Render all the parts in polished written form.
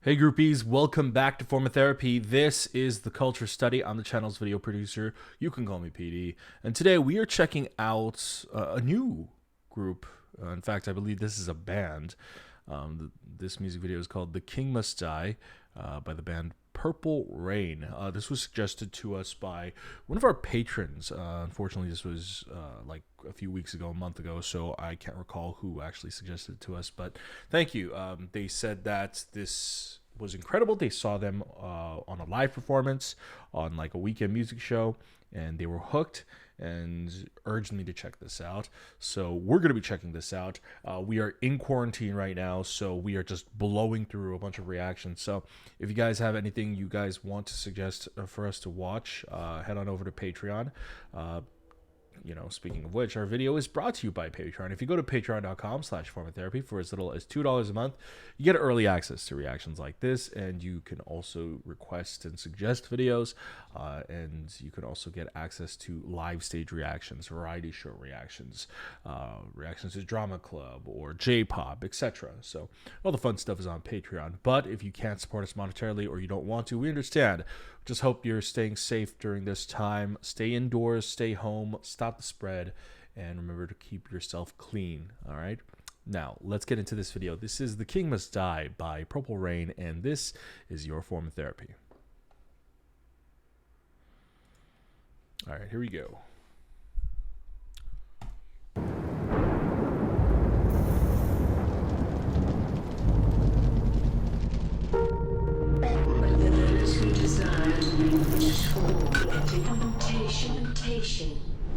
Hey groupies, welcome back to Form of Therapy. This is the Culture Study. I'm the channel's video producer. You can call me PD. And today we are checking out a new group. In fact, I believe this is a band. This music video is called The King Must Die by the band Purple-Rain. This was suggested to us by one of our patrons. Unfortunately, this was like a few weeks ago, a month ago, so I can't recall who actually suggested it to us, but thank you. They said that this was incredible. They saw them on a live performance on like a weekend music show, and they were hooked and urged me to check this out. So we're going to be checking this out. We are in quarantine right now, so we are just blowing through a bunch of reactions. So if you guys have anything you guys want to suggest for us to watch, head on over to Patreon. Speaking of which, our video is brought to you by Patreon. If you go to patreon.com/formatherapy for as little as $2 a month, you get early access to reactions like this, and you can also request and suggest videos, and you can also get access to live stage reactions, variety show reactions, reactions to Drama Club or J-pop, etc. So all the fun stuff is on Patreon. But if you can't support us monetarily or you don't want to, we understand. Just hope you're staying safe during this time. Stay indoors, stay home, stop the spread, and remember to keep yourself clean, all right? Now, let's get into this video. This is The King Must Die by Purple-Rain, and this is your form of therapy. All right, here we go.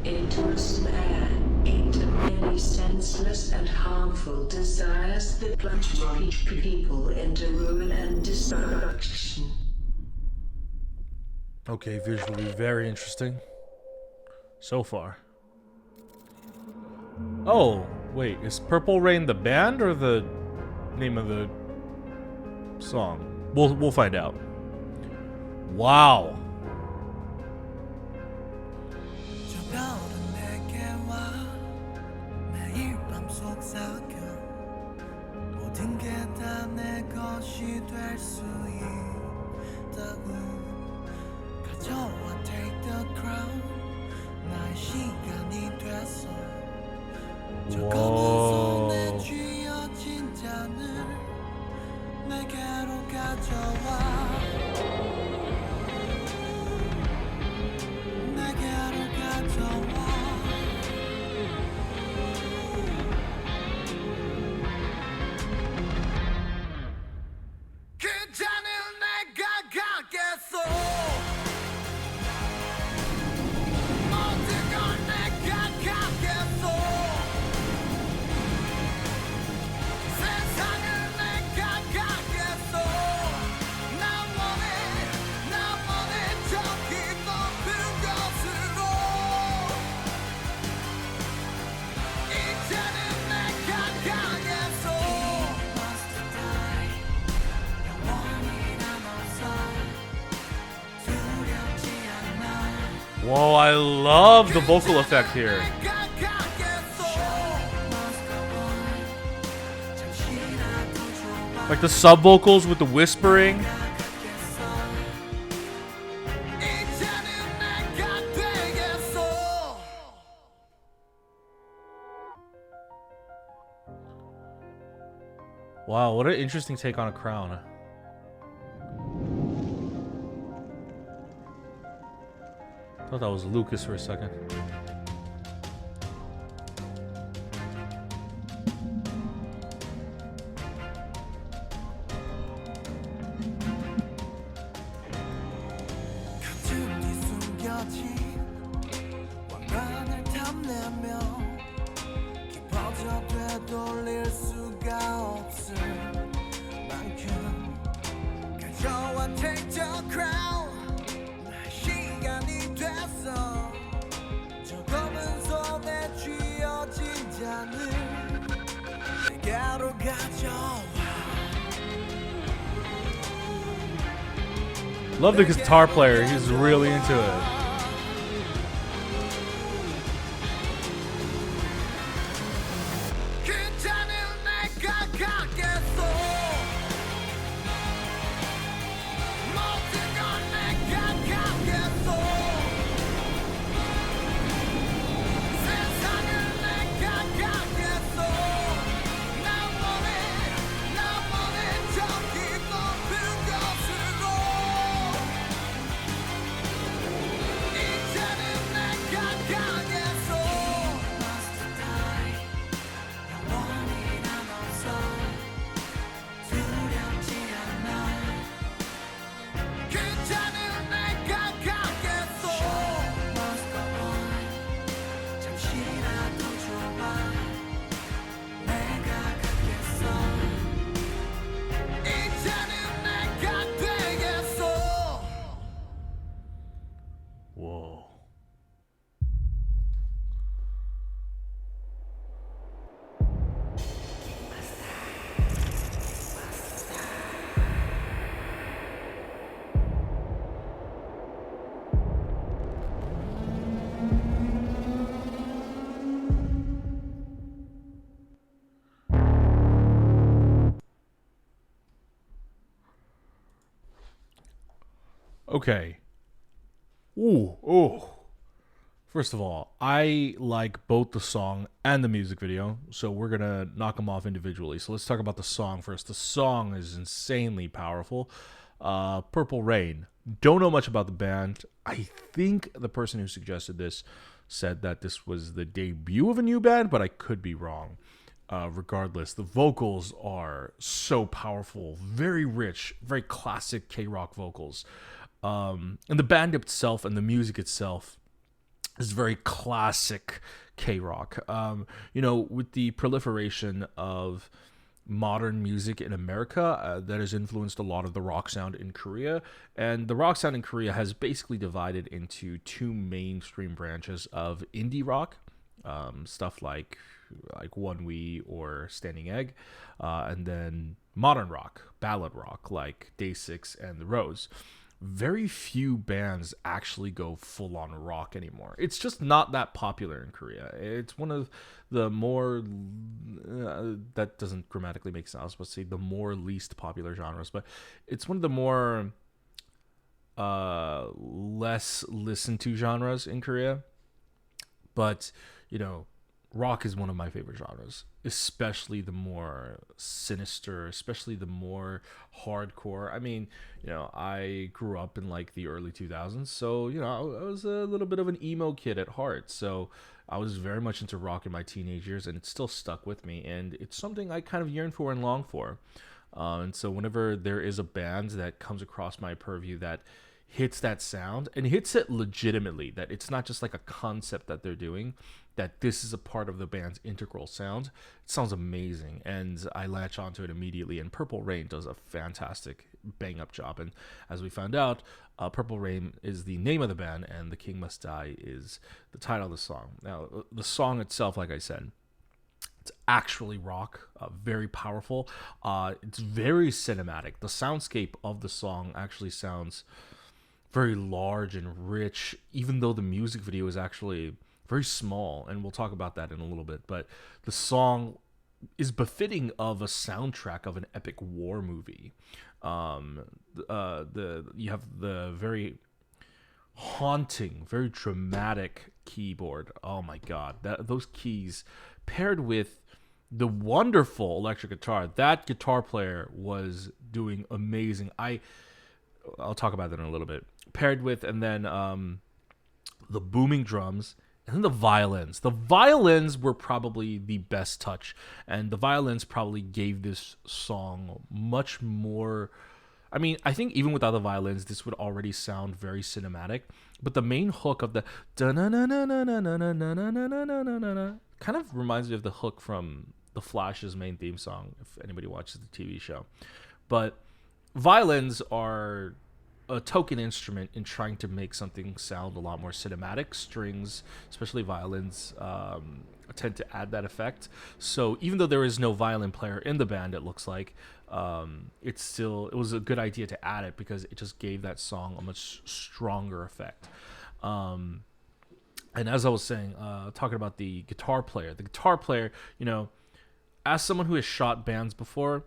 Into a snare, into many senseless and harmful desires that plunge people into ruin and destruction. Okay, visually very interesting so far. Oh, wait, is Purple-Rain the band or the name of the song? We'll find out. Wow. Whoa. Whoa, I love the vocal effect here. Like the sub vocals with the whispering. Wow, what an interesting take on a crown. I thought that was Lucas for a second. Love the guitar player, he's really into it. Okay. Ooh, oh. First of all, I like both the song and the music video, so we're gonna knock them off individually. So let's talk about the song first. The song is insanely powerful. Purple Rain. Don't know much about the band. I think the person who suggested this said that this was the debut of a new band, but I could be wrong. Regardless, the vocals are so powerful, very rich, very classic K rock vocals. And the band itself and the music itself is very classic K rock. With the proliferation of modern music in America, that has influenced a lot of the rock sound in Korea. And the rock sound in Korea has basically divided into two mainstream branches of indie rock, stuff like One We or Standing Egg, and then modern rock, ballad rock like Day 6 and The Rose. Very few bands actually go full on rock anymore. It's just not that popular in Korea. It's one of the more that doesn't grammatically make sense. I was supposed to say the more least popular genres, but it's one of the more less listened to genres in Korea. But rock is one of my favorite genres, especially the more sinister, especially the more hardcore. I mean, I grew up in like the early 2000s, so I was a little bit of an emo kid at heart. So I was very much into rock in my teenage years, and it still stuck with me, and it's something I kind of yearn for and long for. And so whenever there is a band that comes across my purview that hits that sound and hits it legitimately, that it's not just like a concept that they're doing, that this is a part of the band's integral sound, it sounds amazing, and I latch onto it immediately. And Purple Rain does a fantastic bang up job, and as we found out, Purple Rain is the name of the band, and The King Must Die is the title of the song. Now the song itself, like I said, it's actually rock, very powerful. It's very cinematic. The soundscape of the song actually sounds very large and rich, even though the music video is actually very small, and we'll talk about that in a little bit. But the song is befitting of a soundtrack of an epic war movie. You have the very haunting, very dramatic keyboard. Oh my god, those keys paired with the wonderful electric guitar. That guitar player was doing amazing. I'll talk about that in a little bit. Paired with, and then the booming drums, and then the violins. The violins were probably the best touch, and the violins probably gave this song much more. I mean, I think even without the violins, this would already sound very cinematic. But the main hook of the kind of reminds me of the hook from The Flash's main theme song, if anybody watches the TV show. But violins are a token instrument in trying to make something sound a lot more cinematic. Strings, especially violins, tend to add that effect. So even though there is no violin player in the band, it looks like it was a good idea to add it because it just gave that song a much stronger effect. And as I was saying, talking about the guitar player, as someone who has shot bands before,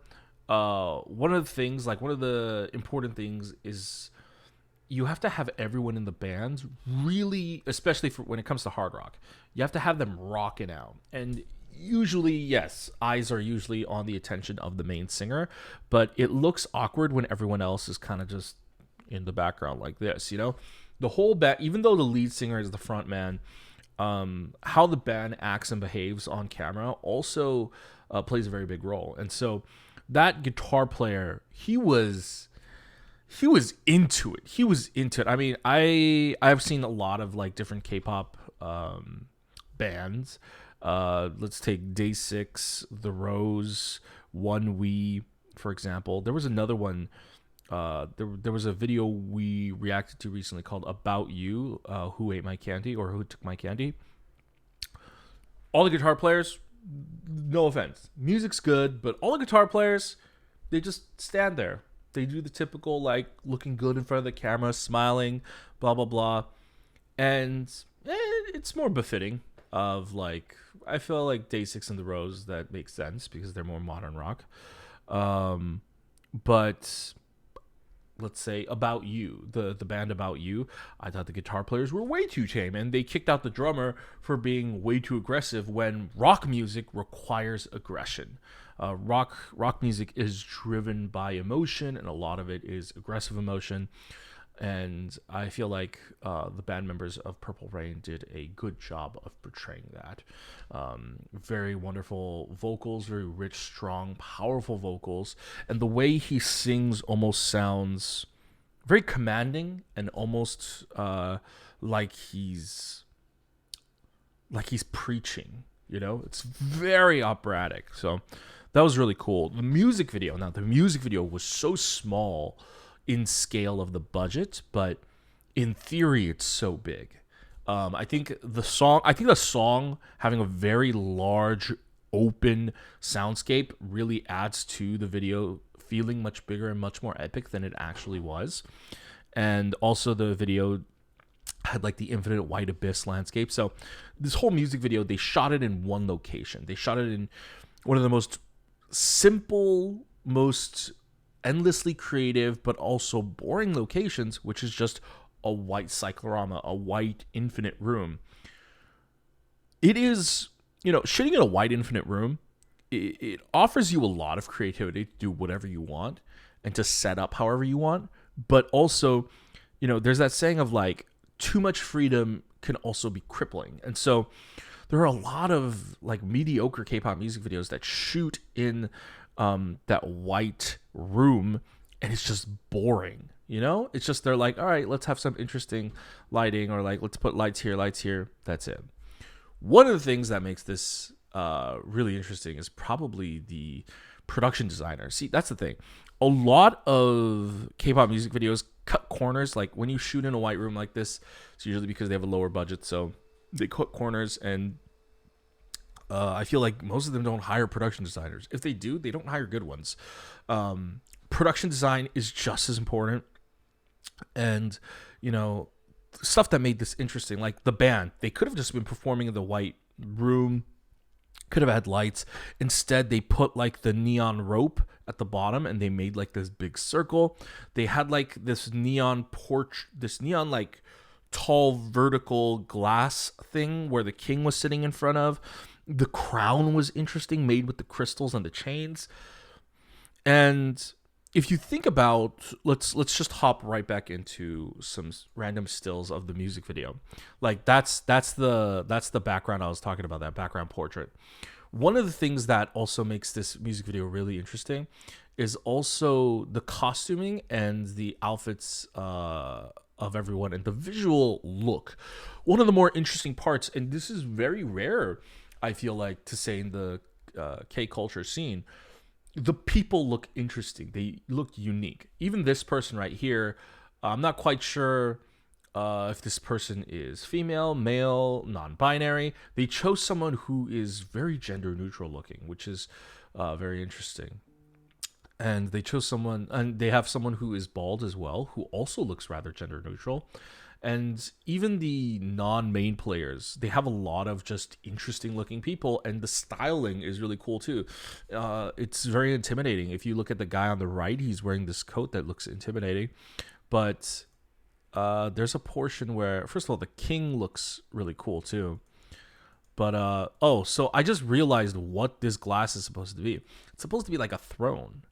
one of the important things is you have to have everyone in the band really, especially for when it comes to hard rock, you have to have them rocking out. And usually, yes, eyes are usually on the attention of the main singer, but it looks awkward when everyone else is kind of just in the background like this, The whole band, even though the lead singer is the front man, how the band acts and behaves on camera also plays a very big role. And so that guitar player, he was into it. He was into it. I mean, I've seen a lot of like different K-pop bands. Let's take Day 6, The Rose, One We, for example. There was another one. There was a video we reacted to recently called About You, Who Ate My Candy or Who Took My Candy. All the guitar players, no offense, music's good, but all the guitar players, they just stand there. They do the typical, like, looking good in front of the camera, smiling, blah, blah, blah. And it's more befitting of, like, I feel like Day 6 and The Rose, that makes sense because they're more modern rock. But let's say About You, the band About You, I thought the guitar players were way too tame, and they kicked out the drummer for being way too aggressive when rock music requires aggression. Rock music is driven by emotion, and a lot of it is aggressive emotion. And I feel like the band members of Purple Rain did a good job of portraying that. Very wonderful vocals, very rich, strong, powerful vocals. And the way he sings almost sounds very commanding and almost like he's preaching, you know? It's very operatic. So that was really cool. The music video was so small in scale of the budget, but in theory it's so big. I think the song having a very large open soundscape really adds to the video feeling much bigger and much more epic than it actually was. And also the video had like the infinite white abyss landscape. So this whole music video, they shot it in one location. They shot it in one of the most simple, most endlessly creative but also boring locations, which is just a white cyclorama, a white infinite room. It is, shooting in a white infinite room, it offers you a lot of creativity to do whatever you want and to set up however you want. But also, there's that saying of like, too much freedom can also be crippling. And so there are a lot of like mediocre K-pop music videos that shoot in that white room, and it's just boring. It's just, they're like, all right, let's have some interesting lighting, or like, let's put lights here. That's it. One of the things that makes this really interesting is probably the production designer. See, that's the thing. A lot of K-pop music videos cut corners. Like when you shoot in a white room like this, it's usually because they have a lower budget, so they cut corners. And I feel like most of them don't hire production designers. If they do, they don't hire good ones. Production design is just as important. And, stuff that made this interesting, like the band, they could have just been performing in the white room, could have had lights. Instead, they put like the neon rope at the bottom, and they made like this big circle. They had like this neon like tall vertical glass thing where the king was sitting in front of. The crown was interesting, made with the crystals and the chains. And if you think about, let's just hop right back into some random stills of the music video. Like that's the background I was talking about, that background portrait. One of the things that also makes this music video really interesting is also the costuming and the outfits of everyone and the visual look. One of the more interesting parts, and this is very rare, I feel like, to say in the K-culture scene, the people look interesting. They look unique. Even this person right here, I'm not quite sure if this person is female, male, non-binary. They chose someone who is very gender neutral looking, which is very interesting. And they chose someone, and they have someone who is bald as well, who also looks rather gender neutral. And even the non-main players, they have a lot of just interesting looking people, and the styling is really cool too. It's very intimidating. If you look at the guy on the right, he's wearing this coat that looks intimidating. But there's a portion where, first of all, the king looks really cool too. But, so I just realized what this glass is supposed to be. It's supposed to be like a throne.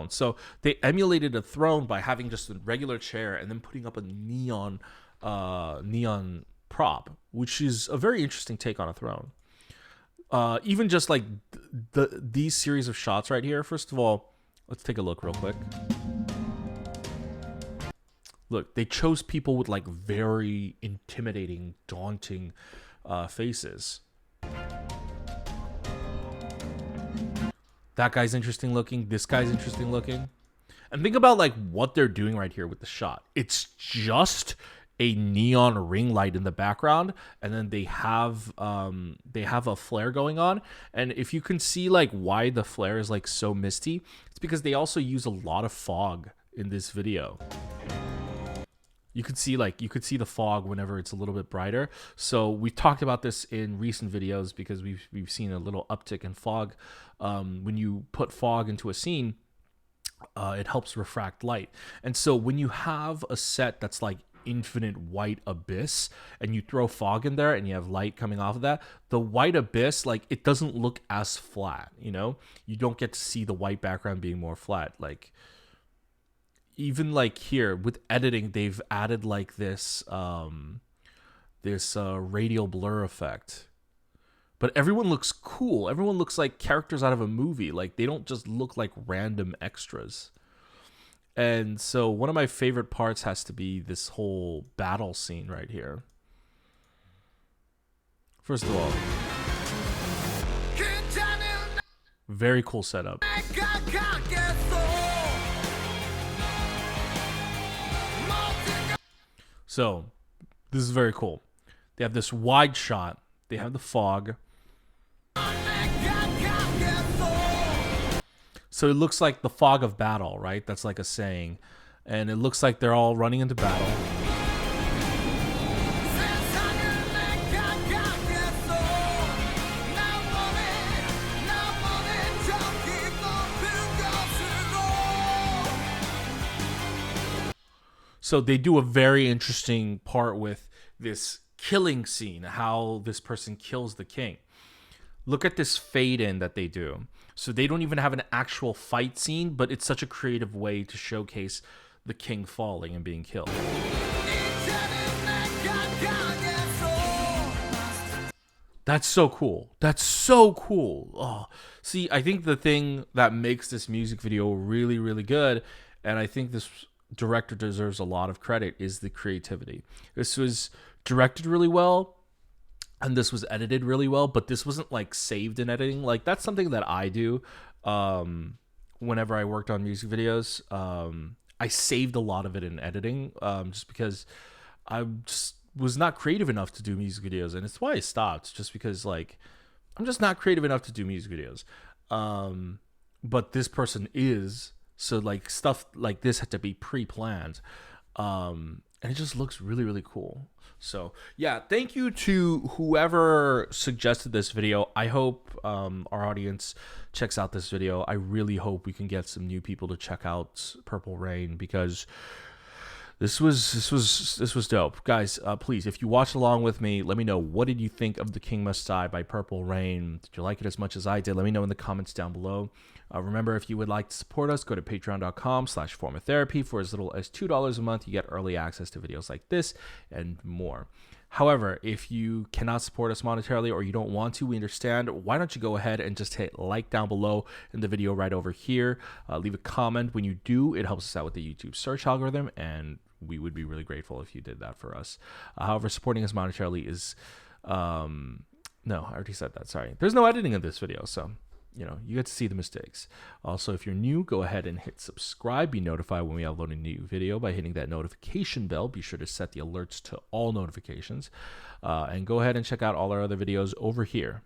So they emulated a throne by having just a regular chair and then putting up a neon prop, which is a very interesting take on a throne. Even just like these series of shots right here. First of all, let's take a look real quick. Look, they chose people with like very intimidating, daunting faces. That guy's interesting looking. This guy's interesting looking. And think about like what they're doing right here with the shot. It's just a neon ring light in the background, and then they have a flare going on. And if you can see like why the flare is like so misty, it's because they also use a lot of fog in this video. You could see the fog whenever it's a little bit brighter. So we've talked about this in recent videos because we've seen a little uptick in fog. When you put fog into a scene, it helps refract light. And so when you have a set that's like infinite white abyss and you throw fog in there and you have light coming off of that, the white abyss, like, it doesn't look as flat, you know? You don't get to see the white background being more flat. Like, even like here with editing, they've added like this radial blur effect. But everyone looks cool. Everyone looks like characters out of a movie. Like, they don't just look like random extras. And so one of my favorite parts has to be this whole battle scene right here. First of all, very cool setup. So this is very cool. They have this wide shot. They have the fog. So it looks like the fog of battle, right? That's like a saying. And it looks like they're all running into battle. So they do a very interesting part with this killing scene, how this person kills the king. Look at this fade in that they do. So they don't even have an actual fight scene, but it's such a creative way to showcase the king falling and being killed. That's so cool. That's so cool. Oh, see, I think the thing that makes this music video really, really good, and I think this director deserves a lot of credit, is the creativity. This was directed really well, and this was edited really well, but this wasn't like saved in editing. Like, that's something that I do whenever I worked on music videos. I saved a lot of it in editing just because I just was not creative enough to do music videos, and it's why I stopped, just because, like, I'm just not creative enough to do music videos. But this person is, so like stuff like this had to be pre-planned. And it just looks really, really cool. So yeah, thank you to whoever suggested this video. I hope our audience checks out this video. I really hope we can get some new people to check out Purple Rain, because this was dope, guys. Please, if you watched along with me, let me know, what did you think of The King Must Die by Purple Rain? Did you like it as much as I did? Let me know in the comments down below. Remember, if you would like to support us, go to patreon.com/formatherapy. For as little as $2 a month, you get early access to videos like this and more. However, if you cannot support us monetarily, or you don't want to, we understand. Why don't you go ahead and just hit like down below in the video right over here. Leave a comment. When you do, it helps us out with the YouTube search algorithm, and we would be really grateful if you did that for us. However, supporting us monetarily is no, I already said that. Sorry. There's no editing of this video, so you know, you get to see the mistakes. Also, if you're new, go ahead and hit subscribe. Be notified when we upload a new video by hitting that notification bell. Be sure to set the alerts to all notifications. And go ahead and check out all our other videos over here.